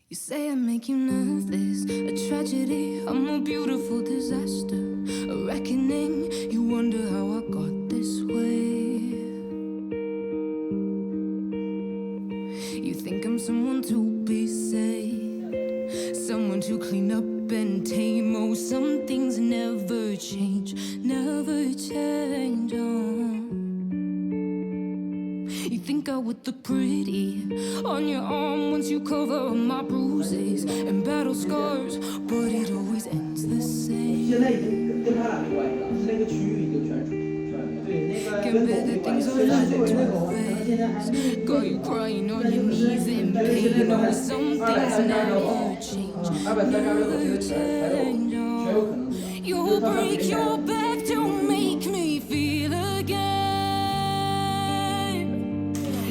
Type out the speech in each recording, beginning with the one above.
You say I make you nervous, a tragedy, I'm a beautiful disaster, a reckoning, you wonder how I got this way. You think I'm someone to be saved, someone to clean up and tame. Oh, some things never change, never change. You think I would look pretty on your arm once you cover up my bruises and battle scars, but it always ends the same. 现在已经跟他俩没关系了，是那个区域已经全对那个跟狗没关系，虽然作为那狗，可能现在还没。 Got you crying on your knees in pain. Oh, some things never change, never change. You'll break your back to make me feel again.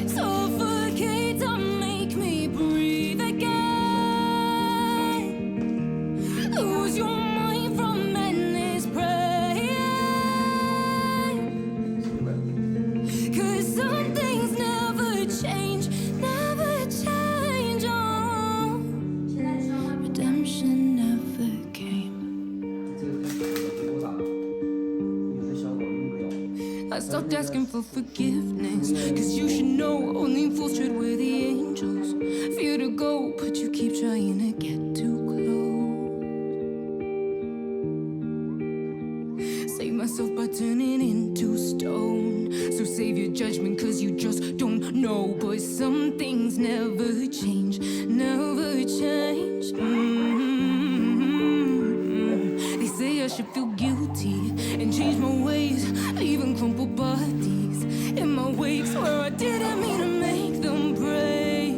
Suffocate to make me breathe again. Lose your mind from endless praying. 'Cause some things never change, never change. Oh, redemption never came. I stopped asking for forgiveness, 'cause you should know only fools tread where the angels fear to go, but you keep trying to get too close. Save myself by turning into stone, so save your judgment 'cause you just don't know. But some things never change, never change. They say I should feel guilty and change my ways, leaving crumpled bodies in my wakes where I didn't mean to make them break.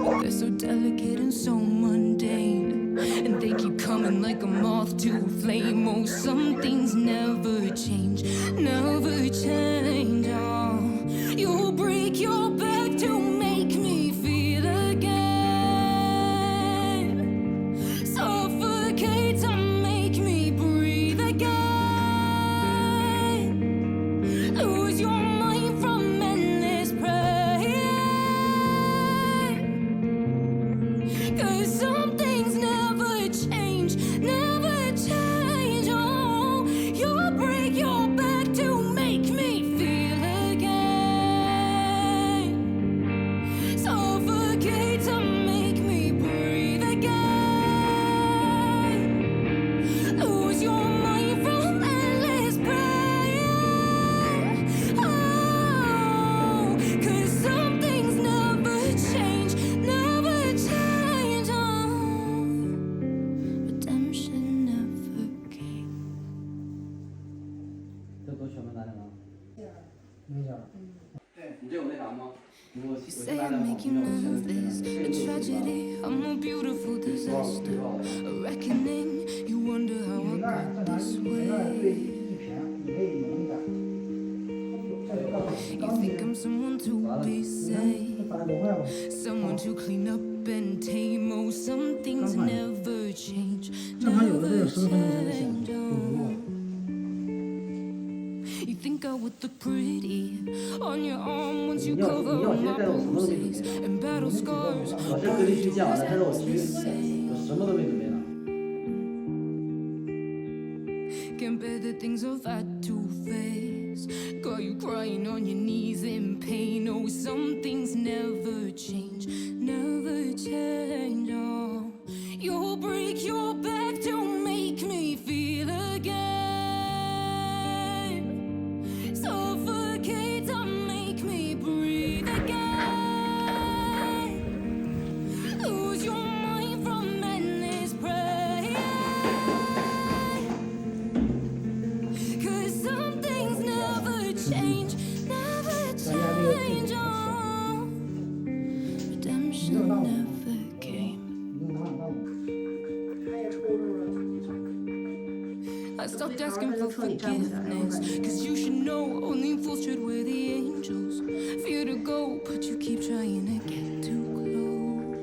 But they're so delicate and so mundane, and they keep coming like a moth to a flame. Oh, some things never change, never change. Oh, you'll break your back to make me feel again. Suffocate to make me breathe again. Lose your mind from endless praying. 'Cause some things never change, never change. Oh, you'll break your back to make me feel again. Suffocate to make me breathe again. Lose your mind from endless praying. Oh, 'cause some things never change, never change. Oh, redemption never came. 这都全部拿着吗？没奖。对，你这有那啥吗？ You say I make you nervous, a tragedy, I'm a beautiful disaster, a reckoning, you wonder how I got this way. You think I'm someone to be saved, someone to clean up and tame. Oh, some things never change, never change. Oh. You think I would look pretty on your arm once you cover up my bruises and battle scars, 我这隔离区建完了，但是我区我什么都没准备呢。 Can't bear the things I've had to face. Got you crying on your knees in pain. Oh, some things never change, never change. Oh, you'll break your back to make me feel again. Suffocate to make me breathe again. Lose your mind from endless praying. 'Cause some things never change, never change. Oh, redemption never came. I stopped asking for forgiveness, 'cause you should know only fools tread where the angels fear to go, but you keep trying to get too close.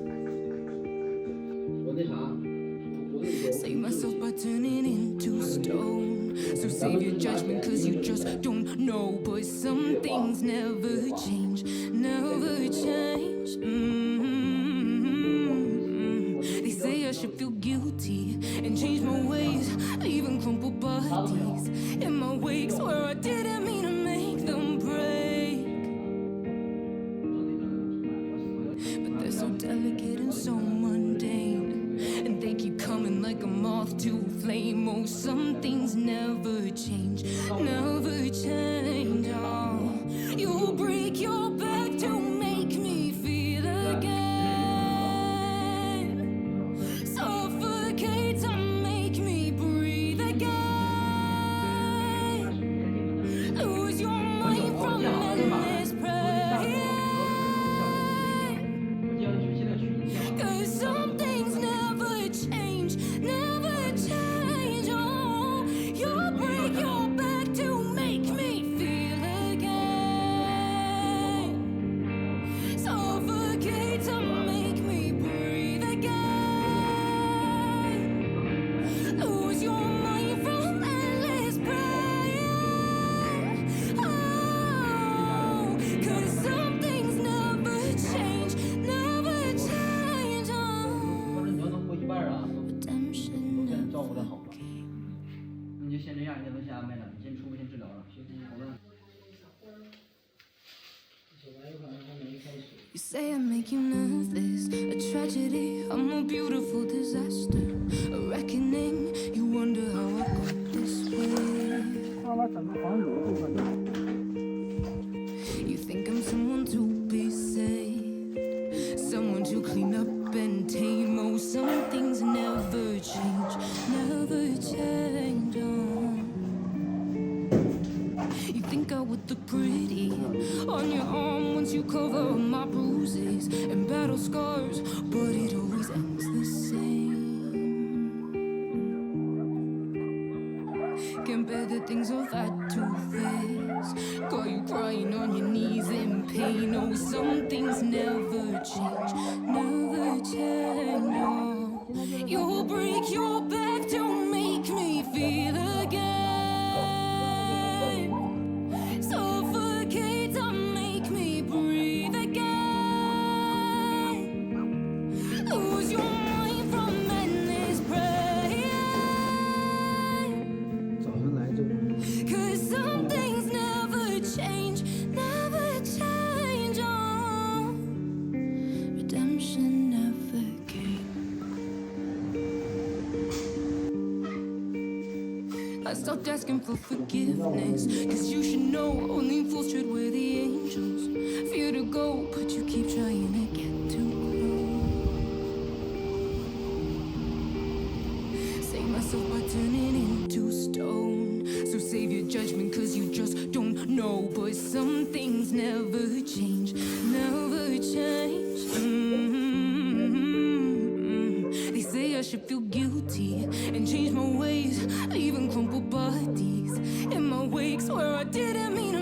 我那啥，我跟你说。 Save myself by turning into stone, so save your judgment 'cause you just don't know. But some things never change, never change. They're so delicate and so mundane, and they keep coming like a moth to a flame. Oh, some things never change, never change. Oh, you break your back to make me feel again. Suffocate to make me breathe again. Lose your mind from endless pain. Cause some things never change, never change. Oh, you break your back to make me feel again. Suffocate to make me breathe again. Lose your mind from endless pain. Oh, cause some things never change, never change. Oh, 你要能活一半啊， redemption 都给人照顾得 never 好。 came. 你就先这样，你也别先安排了，你先出去先治疗了，学习好了。You say I make you nervous, a tragedy, I'm a beautiful disaster, a reckoning. You wonder how I got this way. 他把整个房子都换掉。 You think I'm someone to be saved, someone to clean up and tame. Oh, some things never change, never change. Oh. You think I would look pretty on your arm once you cover up my bruises and battle scars, but it always ends the same. Can't bear the things I've had to face. Got you crying on your knees in pain. Oh, some things never change, never change. Oh, you'll break your back to make me feel again. Suffocate to make me breathe again. Lose your mind from endless pain. 早上来就。 Cause some things never change, never change. Oh, redemption never came. I stopped asking for forgiveness, cause you should know only fools should wear the angels. Fear to go, but you keep trying to get too close. Save myself by turning into stone. So save your judgment, cause you just don't know. But some things never change, never change. They say I should feel guilty and change my ways, leaving crumpled bodies in my wake. Swear I didn't mean to